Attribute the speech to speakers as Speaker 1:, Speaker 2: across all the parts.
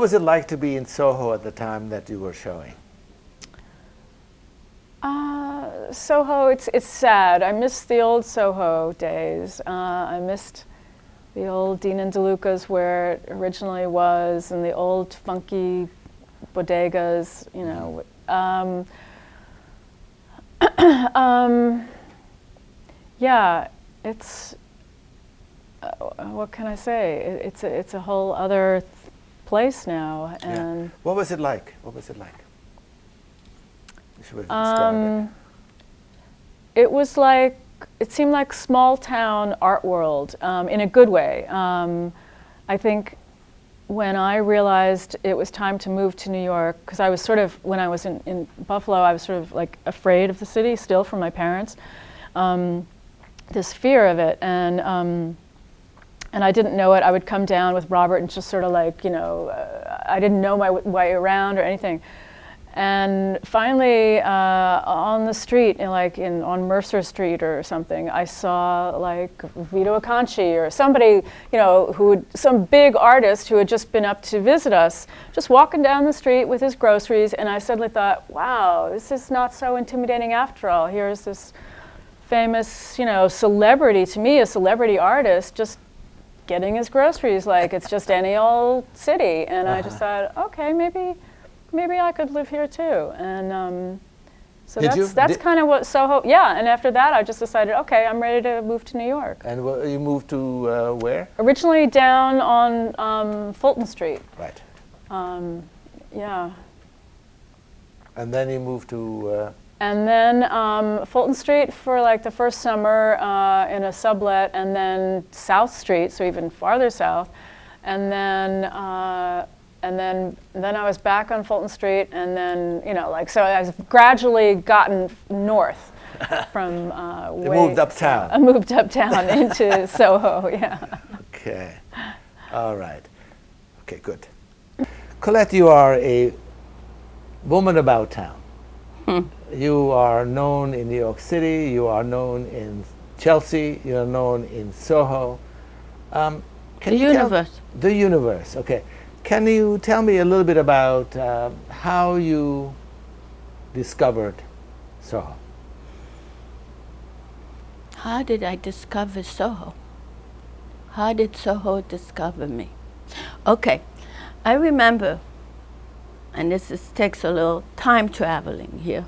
Speaker 1: was it like to be in Soho at the time that you were showing?
Speaker 2: Soho, it's sad. I miss the old Soho days. I missed the old Dean and DeLuca's where it originally was, and the old funky bodegas, you know. Yeah, it's, what can I say? It's a whole other place now. And
Speaker 1: yeah. What was it like? What was it like? You should describe it.
Speaker 2: It was like, it seemed like small town art world in a good way. I think when I realized it was time to move to New York, because I was sort of, when I was in Buffalo, I was sort of like afraid of the city still from my parents. This fear of it, and I didn't know it. I would come down with Robert and just sort of like, you know, I didn't know my way around or anything. And finally, on the street, on Mercer Street or something, I saw like Vito Acconci or somebody, you know, some big artist who had just been up to visit us, just walking down the street with his groceries, and I suddenly thought, wow, this is not so intimidating after all. Here's this famous, you know, celebrity, to me, a celebrity artist, just getting his groceries like it's just any old city. And I just thought, okay, maybe I could live here too. And so that's kind of what Soho, yeah, and after that I just decided, okay, I'm ready to move to New York.
Speaker 1: And you moved to where?
Speaker 2: Originally down on Fulton Street.
Speaker 1: Right.
Speaker 2: Yeah.
Speaker 1: And then you moved to?
Speaker 2: And then Fulton Street for like the first summer in a sublet, and then South Street, so even farther south. And then I was back on Fulton Street, and then, you know, like, so I've gradually gotten north from
Speaker 1: you moved uptown.
Speaker 2: I moved uptown into Soho, yeah.
Speaker 1: Okay. All right. Okay, good. Colette, you are a woman about town. You are known in New York City, you are known in Chelsea, you are known in Soho.
Speaker 3: The universe.
Speaker 1: The universe, okay. Can you tell me a little bit about how you discovered Soho?
Speaker 3: How did I discover Soho? How did Soho discover me? Okay, I remember, and takes a little time traveling here.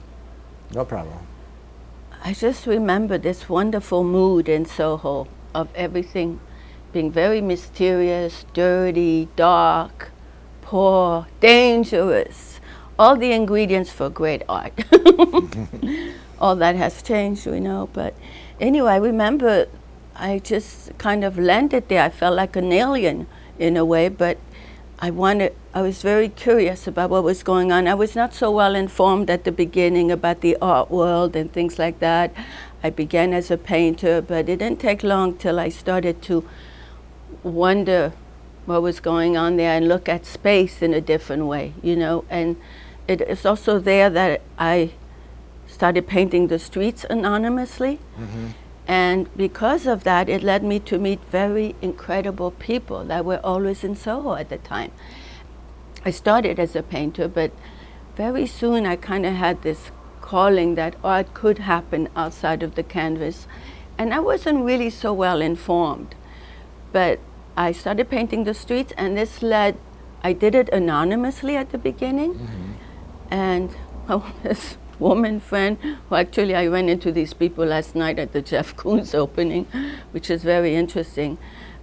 Speaker 1: No problem.
Speaker 3: I just remember this wonderful mood in Soho of everything being very mysterious, dirty, dark, poor, dangerous, all the ingredients for great art. All that has changed, we know, but anyway, I remember I just kind of landed there. I felt like an alien in a way, but I was very curious about what was going on. I was not so well informed at the beginning about the art world and things like that. I began as a painter, but it didn't take long till I started to wonder what was going on there and look at space in a different way, you know. And it's also there that I started painting the streets anonymously. Mm-hmm. And because of that, it led me to meet very incredible people that were always in Soho at the time. I started as a painter, but very soon I kind of had this calling that art could happen outside of the canvas. And I wasn't really so well informed. But I started painting the streets, and I did it anonymously at the beginning. Mm-hmm. And this woman friend, who actually I ran into these people last night at the Jeff Koons opening, which is very interesting.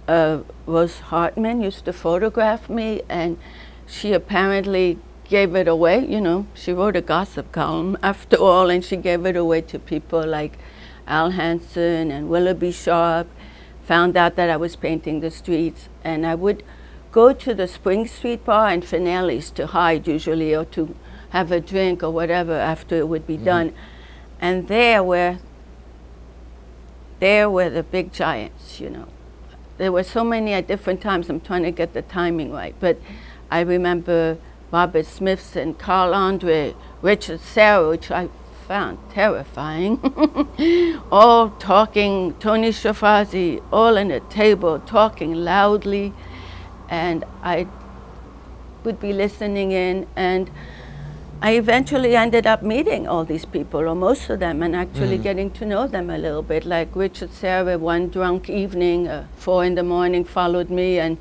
Speaker 3: Rose Hartman used to photograph me, and she apparently gave it away, you know. She wrote a gossip column after all, and she gave it away to people like Al Hansen and Willoughby Sharp. Found out that I was painting the streets, and I would go to the Spring Street bar and Finale's to hide usually, or to have a drink or whatever after it would be done. And there were the big giants, you know. There were so many at different times. I'm trying to get the timing right. But I remember Robert Smithson, Carl Andre, Richard Serra, which I found terrifying, all talking, Tony Schiavazzi, all in a table, talking loudly. And would be listening in, and I eventually ended up meeting all these people, or most of them, and actually getting to know them a little bit. Like Richard Serra, one drunk evening, 4 in the morning, followed me, and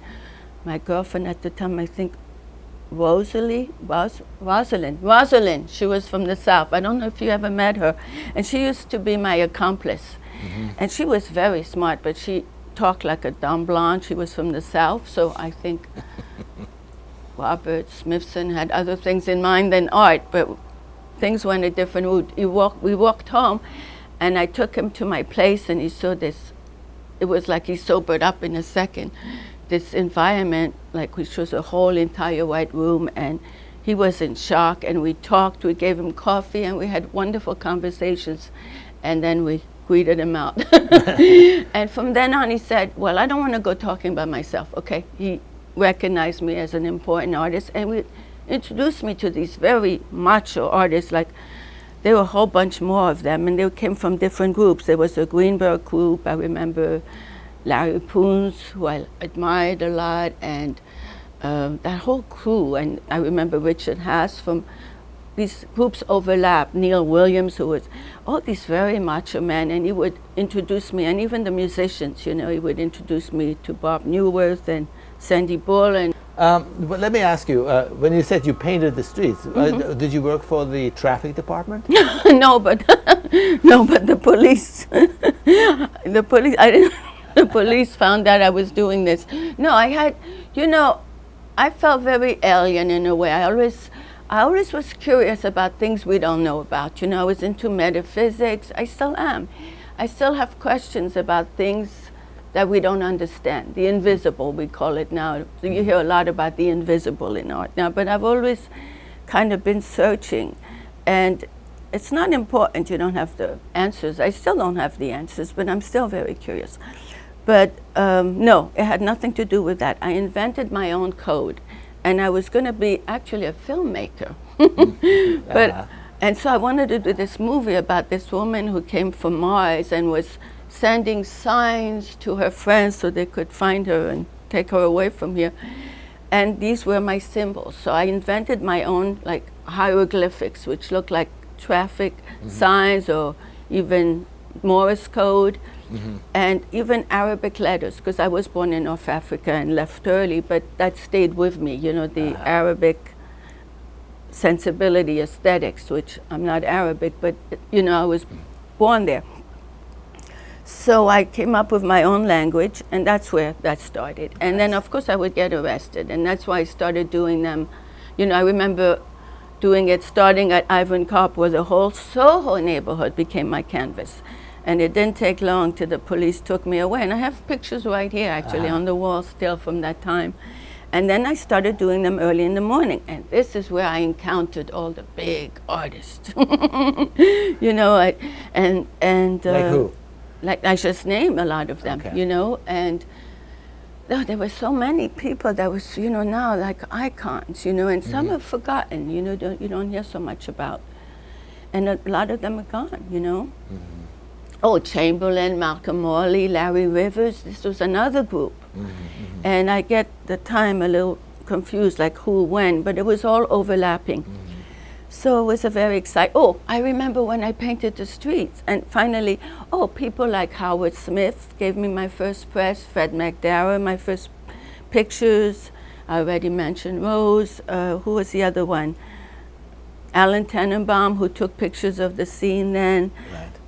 Speaker 3: my girlfriend at the time, I think Rosalind, she was from the South. I don't know if you ever met her. And she used to be my accomplice. And she was very smart, but she talked like a dumb blonde. She was from the South, so I think Robert Smithson had other things in mind than art, but things went a different route. We walked home, and I took him to my place, and he saw this. It was like he sobered up in a second. This environment, like which was a whole entire white room, and he was in shock, and we talked, we gave him coffee, and we had wonderful conversations, and then we greeted him out. And from then on he said, well, I don't want to go talking by myself, okay? He recognized me as an important artist, and we introduced me to these very macho artists. Like, there were a whole bunch more of them, and they came from different groups. There was a Greenberg group, I remember Larry Poons, who I admired a lot, and that whole crew, and I remember Richard Haas. From these groups overlap, Neil Williams, who was all these very macho men, and he would introduce me, and even the musicians, you know, he would introduce me to Bob Newworth and Sandy Bull. And
Speaker 1: but let me ask you, when you said you painted the streets, did you work for the traffic department?
Speaker 3: No, but the police, the police found out I was doing this. No, I had, you know, I felt very alien in a way. I always was curious about things we don't know about. You know, I was into metaphysics. I still am. I still have questions about things that we don't understand. The invisible, we call it now. So you hear a lot about the invisible in art now, but I've always kind of been searching. And it's not important you don't have the answers. I still don't have the answers, but I'm still very curious. But no, it had nothing to do with that. I invented my own code, and I was going to be actually a filmmaker. And so I wanted to do this movie about this woman who came from Mars and was sending signs to her friends so they could find her and take her away from here. And these were my symbols. So I invented my own like hieroglyphics, which look like traffic signs or even Morse code. And even Arabic letters, because I was born in North Africa and left early, but that stayed with me, you know, the Arabic sensibility, aesthetics, which I'm not Arabic, but, you know, I was born there. So I came up with my own language, and that's where that started. And then, of course, I would get arrested, and that's why I started doing them. You know, I remember doing it starting at Ivan Karp, where the whole Soho neighborhood became my canvas. And it didn't take long till the police took me away. And I have pictures right here, actually, on the wall still from that time. And then I started doing them early in the morning. And this is where I encountered all the big artists. You know, like
Speaker 1: who?
Speaker 3: Like I just named a lot of them, you know. And there were so many people that was, you know, now like icons, you know. And some are forgotten, you know, you don't hear so much about. And a lot of them are gone, you know. Oh, Chamberlain, Malcolm Morley, Larry Rivers, this was another group. And I get the time a little confused, like who, when, but it was all overlapping. So it was a very exciting, I remember when I painted the streets, and finally, people like Howard Smith gave me my first press, Fred McDarrah, my first pictures. I already mentioned Rose, who was the other one? Alan Tenenbaum, who took pictures of the scene then.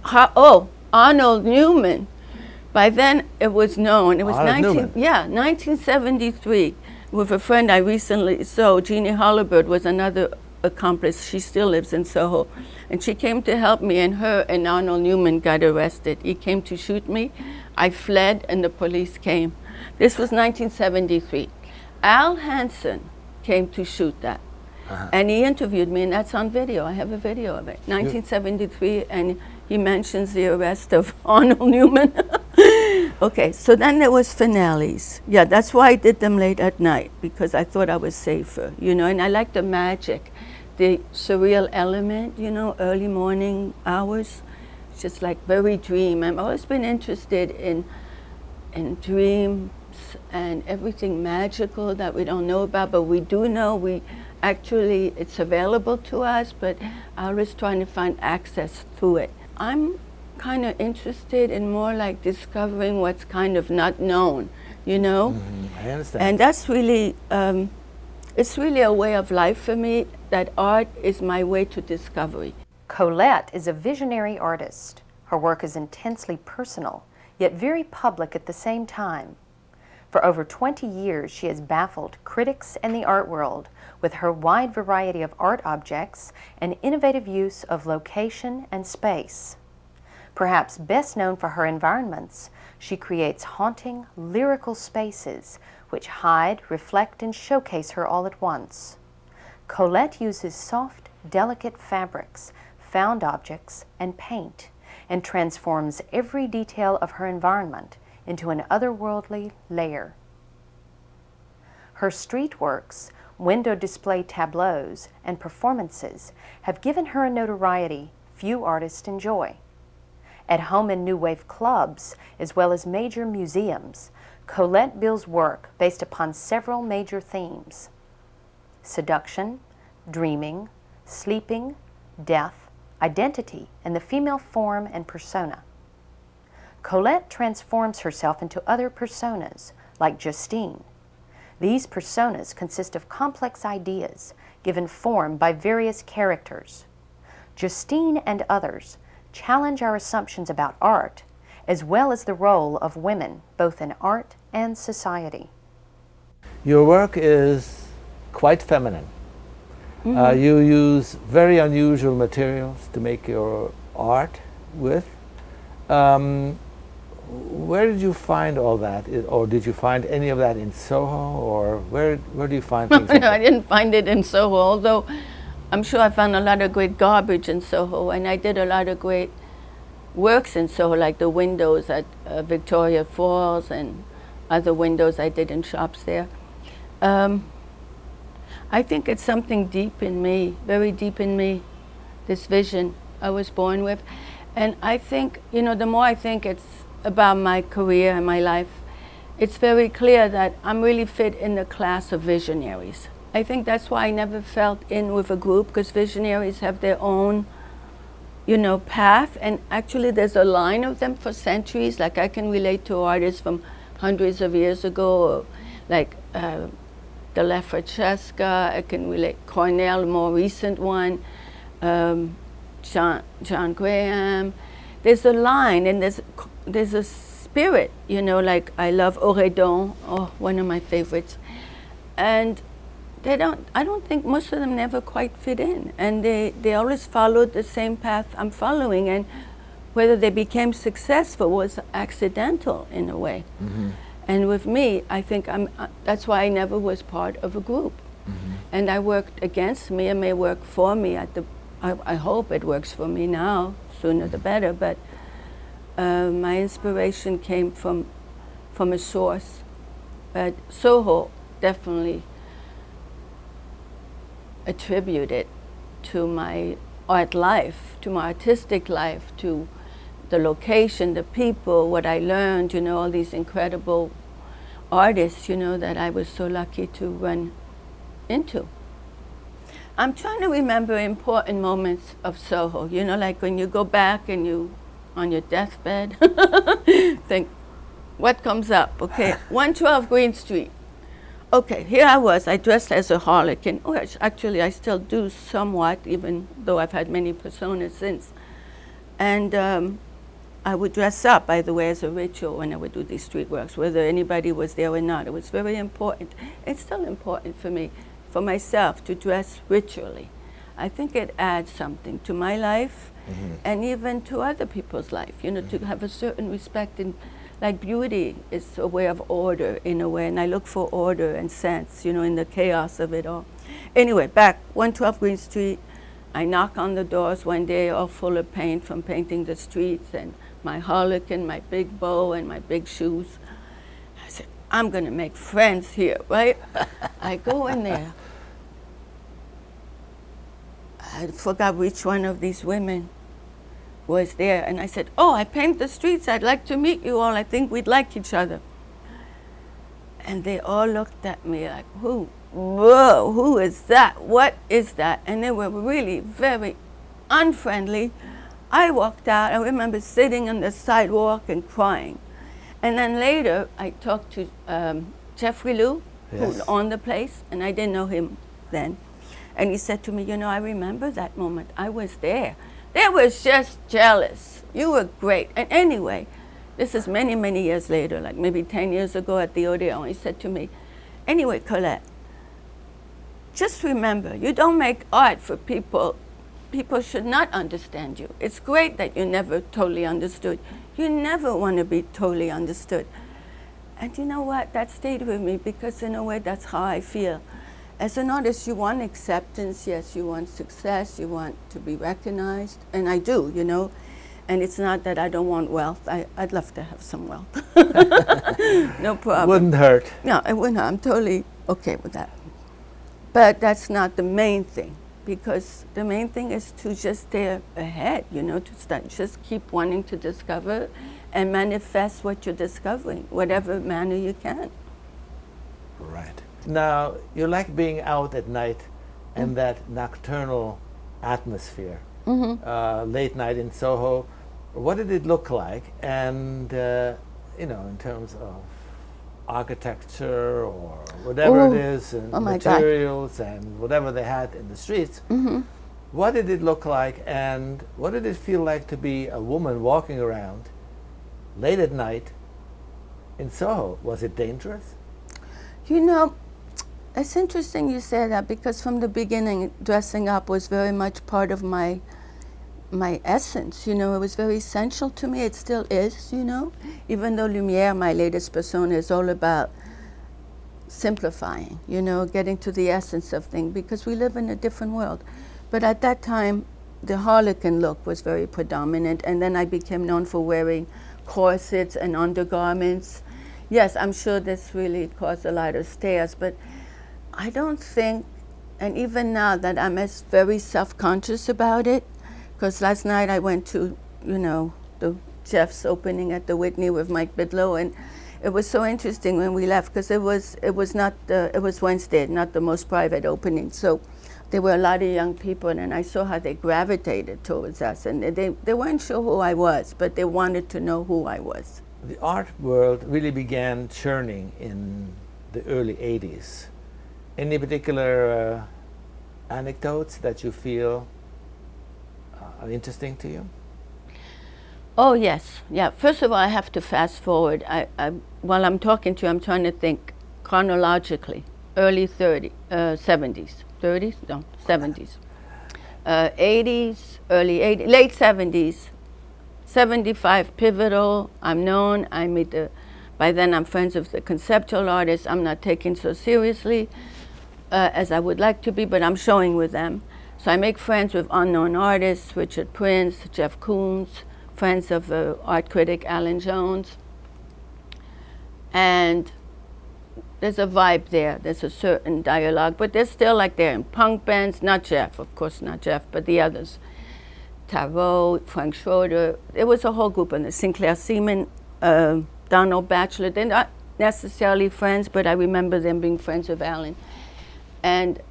Speaker 1: Right.
Speaker 3: Arnold Newman. By then it was known. It was 1973. With a friend I recently saw, Jeannie Hollibird was another accomplice. She still lives in Soho. And she came to help me, and her and Arnold Newman got arrested. He came to shoot me. I fled, and the police came. This was 1973. Al Hansen came to shoot that. And he interviewed me, and that's on video. I have a video of it. 1973, and he mentions the arrest of Arnold Newman. Okay, so then there was finales. Yeah, that's why I did them late at night, because I thought I was safer, you know, and I like the magic, the surreal element, you know, early morning hours. It's just like very dream. I've always been interested in dream secrets and everything magical that we don't know about, but we do know it's available to us, but we're just trying to find access to it. I'm kind of interested in more like discovering what's kind of not known, you know?
Speaker 1: I understand.
Speaker 3: And that's really, it's really a way of life for me, that art is my way to discovery.
Speaker 4: Colette is a visionary artist. Her work is intensely personal, yet very public at the same time. For over 20 years, she has baffled critics and the art world with her wide variety of art objects and innovative use of location and space. Perhaps best known for her environments, she creates haunting, lyrical spaces which hide, reflect, and showcase her all at once. Colette uses soft, delicate fabrics, found objects, and paint, and transforms every detail of her environment into an otherworldly layer. Her street works, window display tableaus, and performances have given her a notoriety few artists enjoy. At home in new wave clubs, as well as major museums, Colette builds work based upon several major themes: seduction, dreaming, sleeping, death, identity, and the female form and persona. Colette transforms herself into other personas, like Justine. These personas consist of complex ideas given form by various characters. Justine and others challenge our assumptions about art, as well as the role of women, both in art and society.
Speaker 1: Your work is quite feminine. You use very unusual materials to make your art with. Where did you find all that? Or did you find any of that in SOHO? Or where do you find things like
Speaker 3: No, I
Speaker 1: that?
Speaker 3: didn't find it in SOHO, although I'm sure I found a lot of great garbage in SOHO, and I did a lot of great works in SOHO, like the windows at Victoria Falls and other windows I did in shops there. I think it's something deep in me, very deep in me, this vision I was born with. And I think, you know, the more I think it's about my career and my life, it's very clear that I'm really fit in the class of visionaries. I think that's why I never felt in with a group, because visionaries have their own, you know, path. And actually there's a line of them for centuries. Like I can relate to artists from hundreds of years ago, like De Francesca, I can relate, Cornell, a more recent one, John Graham. There's a line and there's a spirit, you know, like I love Oredon, one of my favorites. And I don't think most of them never quite fit in. And they always followed the same path I'm following. And whether they became successful was accidental in a way. Mm-hmm. And with me, I think that's why I never was part of a group. Mm-hmm. And I worked against me. It may work for me I hope it works for me now, sooner the better, but my inspiration came from a source. But SOHO definitely attributed to my art life, to my artistic life, to the location, the people, what I learned, you know, all these incredible artists, you know, that I was so lucky to run into. I'm trying to remember important moments of SOHO, you know, like when you go back and you, on your deathbed, think, what comes up? Okay, 112 Green Street. Okay, here I was, I dressed as a harlequin. Oh, actually, I still do somewhat, even though I've had many personas since. And I would dress up, by the way, as a ritual when I would do these street works, whether anybody was there or not. It was very important. It's still important for me, for myself, to dress ritually. I think it adds something to my life, mm-hmm. and even to other people's life, you know, mm-hmm. to have a certain respect in, like beauty is a way of order in a way, and I look for order and sense, you know, in the chaos of it all. Anyway, back 112 Green Street, I knock on the doors one day, all full of paint from painting the streets, and my harlequin, my big bow, and my big shoes. I said, I'm gonna make friends here, right? I go in there. I forgot which one of these women was there, and I said, oh, I paint the streets, I'd like to meet you all, I think we'd like each other. And they all looked at me like, whoa, who is that? What is that? And they were really very unfriendly. I walked out. I remember sitting on the sidewalk and crying. And then later, I talked to Jeffrey Liu,
Speaker 1: Yes.
Speaker 3: who owned the place, and I didn't know him then. And he said to me, you know, I remember that moment. I was there. They was just jealous. You were great. And anyway, this is many, many years later, like maybe 10 years ago at the Odeon, he said to me, anyway, Colette, just remember, you don't make art for people. People should not understand you. It's great that you never totally understood. You never want to be totally understood. And you know what? That stayed with me because in a way that's how I feel. As an artist, you want acceptance, yes, you want success, you want to be recognized, and I do, you know. And it's not that I don't want wealth. I'd love to have some wealth. No problem.
Speaker 1: Wouldn't hurt.
Speaker 3: No, it wouldn't. I'm totally okay with that. But that's not the main thing, because the main thing is to just stay ahead, you know, to start, just keep wanting to discover and manifest what you're discovering, whatever manner you can.
Speaker 1: Right. Now, you like being out at night and that nocturnal atmosphere. Late night in Soho. What did it look like? And, you know, in terms of architecture or whatever it is, and materials and whatever they had in the streets, what did it look like, and what did it feel like to be a woman walking around late at night in Soho? Was it dangerous?
Speaker 3: You know, it's interesting you say that, because from the beginning, dressing up was very much part of my essence, you know. It was very essential to me. It still is, you know. Even though Lumiere, my latest persona, is all about simplifying, you know, getting to the essence of things, because we live in a different world. But at that time, the harlequin look was very predominant, and then I became known for wearing corsets and undergarments. Yes, I'm sure this really caused a lot of stares, but I don't think, and even now that I'm very self-conscious about it, because last night I went to, you know, the Jeff's opening at the Whitney with Mike Bidlow, and it was so interesting when we left, because it was Wednesday, not the most private opening, so there were a lot of young people, and I saw how they gravitated towards us, and they weren't sure who I was, but they wanted to know who I was.
Speaker 1: The art world really began churning in the early 80s. Any particular anecdotes that you feel are interesting to you?
Speaker 3: Oh, yes. Yeah. First of all, I have to fast forward. While I'm talking to you, I'm trying to think chronologically. Early 70s. 30s? No, 70s. 80s, early 80s, late 70s. 75, pivotal. I'm known. By then, I'm friends with the conceptual artists. I'm not taken so seriously as I would like to be, but I'm showing with them. So I make friends with unknown artists, Richard Prince, Jeff Koons, friends of art critic Alan Jones. And there's a vibe there. There's a certain dialogue, but they're still like they're in punk bands. Not Jeff, of course, not Jeff, but the others. Tarot, Frank Schroeder. It was a whole group, and the Sinclair Seaman, Donald Batchelor. They're not necessarily friends, but I remember them being friends with Alan. And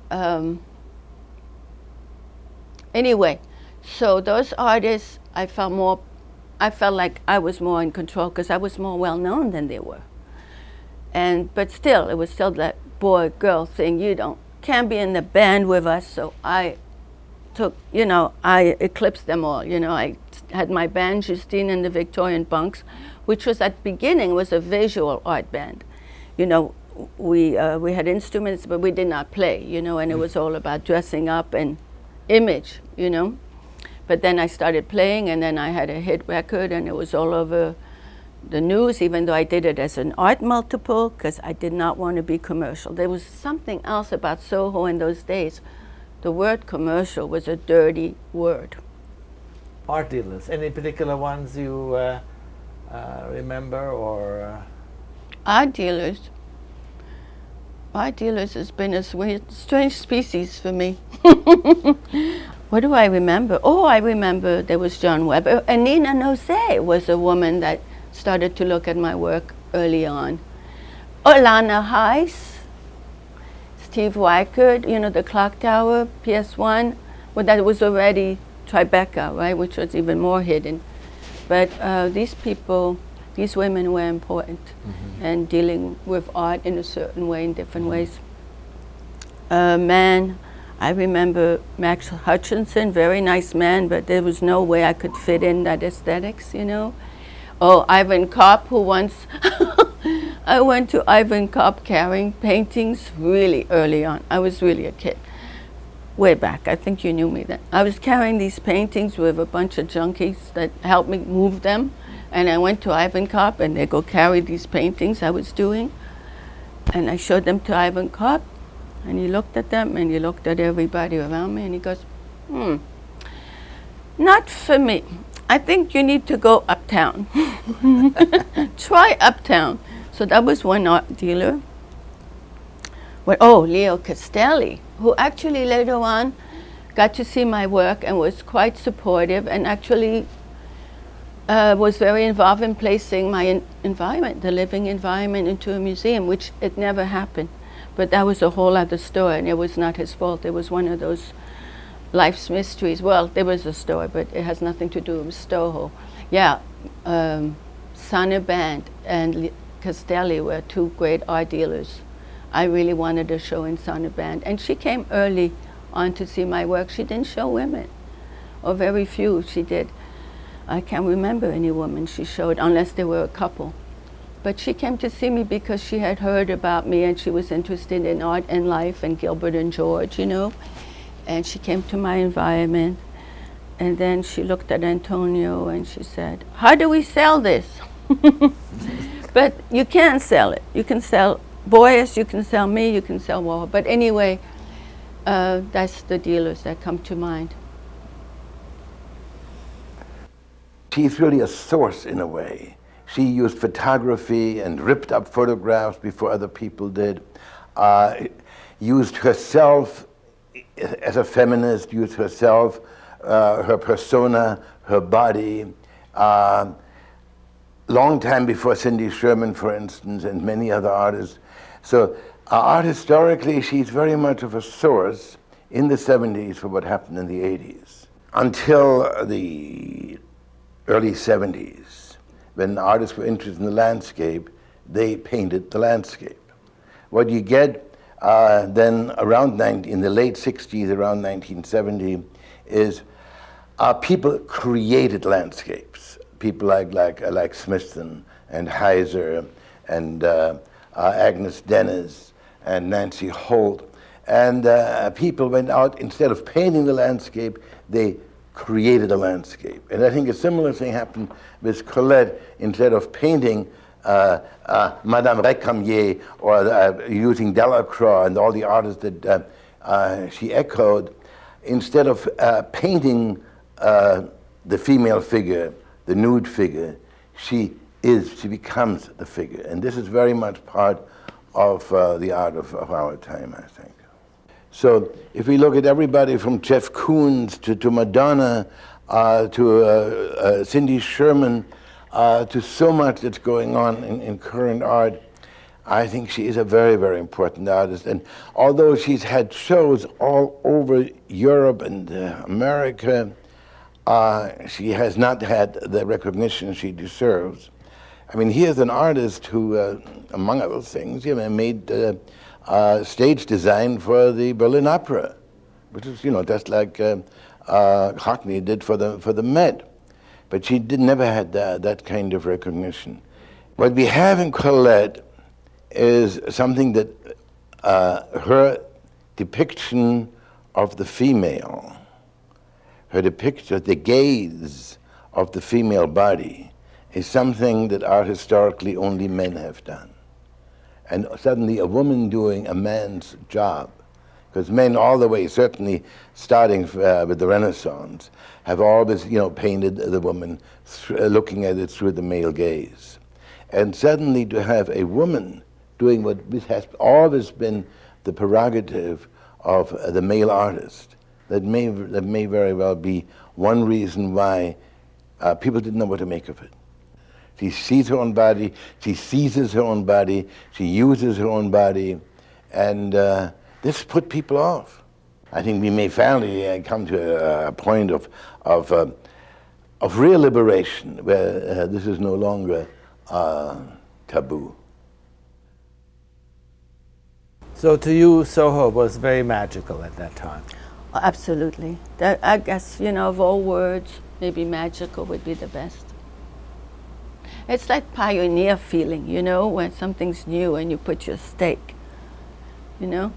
Speaker 3: anyway, so those artists, I felt like I was more in control because I was more well known than they were. But still, it was still that boy-girl thing. You can't be in the band with us. So I eclipsed them all. You know, I had my band, Justine and the Victorian Bunks, which was at the beginning was a visual art band. You know, we had instruments, but we did not play. You know, and it was all about dressing up and image. You know, but then I started playing, and then I had a hit record, and it was all over the news, even though I did it as an art multiple, because I did not want to be commercial. There was something else about Soho in those days. The word commercial was a dirty word.
Speaker 1: Art dealers, any particular ones you remember, or?
Speaker 3: Art dealers has been a strange species for me. What do I remember? Oh, I remember there was John Webber. And Nina Nosé was a woman that started to look at my work early on. Orlana Heiss, Steve Weickert, you know, the clock tower, PS1. Well, that was already Tribeca, right, which was even more hidden. But these people, these women were important and dealing with art in a certain way, in different ways. Man, I remember Max Hutchinson, very nice man, but there was no way I could fit in that aesthetics, you know. Oh, Ivan Kopp, who once, I went to Ivan Kopp carrying paintings really early on. I was really a kid, way back. I think you knew me then. I was carrying these paintings with a bunch of junkies that helped me move them. And I went to Ivan Kopp and they go carry these paintings I was doing. And I showed them to Ivan Kopp. And he looked at them and he looked at everybody around me and he goes, not for me. I think you need to go uptown. Try uptown. So that was one art dealer. Well, oh, Leo Castelli, who actually later on got to see my work and was quite supportive and actually was very involved in placing my environment, the living environment, into a museum, which it never happened. But that was a whole other story, and it was not his fault. It was one of those life's mysteries. Well, there was a story, but it has nothing to do with SOHO. Yeah, Sanne Band and Castelli were two great art dealers. I really wanted to show in Sanne Band, and she came early on to see my work. She didn't show women, or very few she did. I can't remember any woman she showed, unless there were a couple. But she came to see me because she had heard about me and she was interested in art and life and Gilbert and George, you know. And she came to my environment and then she looked at Antonio and she said, how do we sell this? But you can't sell it. You can sell Boyes, you can sell me, you can sell Warhol. But anyway, that's the dealers that come to mind.
Speaker 5: She's really a source in a way. She used photography and ripped up photographs before other people did, used herself as a feminist, used herself, her persona, her body, long time before Cindy Sherman, for instance, and many other artists. So art historically, she's very much of a source in the 70s for what happened in the 80s. Until the early 70s. When artists were interested in the landscape, they painted the landscape. What you get then around in the late 60s, around 1970, is people created landscapes. People like Smithson and Heiser and Agnes Dennis and Nancy Holt. And people went out, instead of painting the landscape, they created a landscape. And I think a similar thing happened with Colette. Instead of painting Madame Recamier or using Delacroix and all the artists that she echoed, instead of painting the female figure, the nude figure, she becomes the figure. And this is very much part of the art of our time, I think. So if we look at everybody from Jeff Koons to Madonna, to Cindy Sherman, to so much that's going on in current art, I think she is a very, very important artist. And although she's had shows all over Europe and America, she has not had the recognition she deserves. I mean, here's an artist who, among other things, made stage design for the Berlin Opera, which is, just like Hockney did for the Met. But she never had that kind of recognition. What we have in Colette is something that her depiction of the female, her depiction, the gaze of the female body, is something that art historically only men have done. And suddenly a woman doing a man's job, because men all the way, certainly starting with the Renaissance, have always painted the woman looking at it through the male gaze. And suddenly to have a woman doing what has always been the prerogative of the male artist, that may very well be one reason why people didn't know what to make of it. She sees her own body, she seizes her own body, she uses her own body, and this put people off. I think we may finally come to a point of real liberation, where this is no longer taboo.
Speaker 1: So to you, Soho was very magical at that time.
Speaker 3: Absolutely. That, I guess, you know, of all words, maybe magical would be the best. It's like pioneer feeling, you know, when something's new and you put your stake, you know?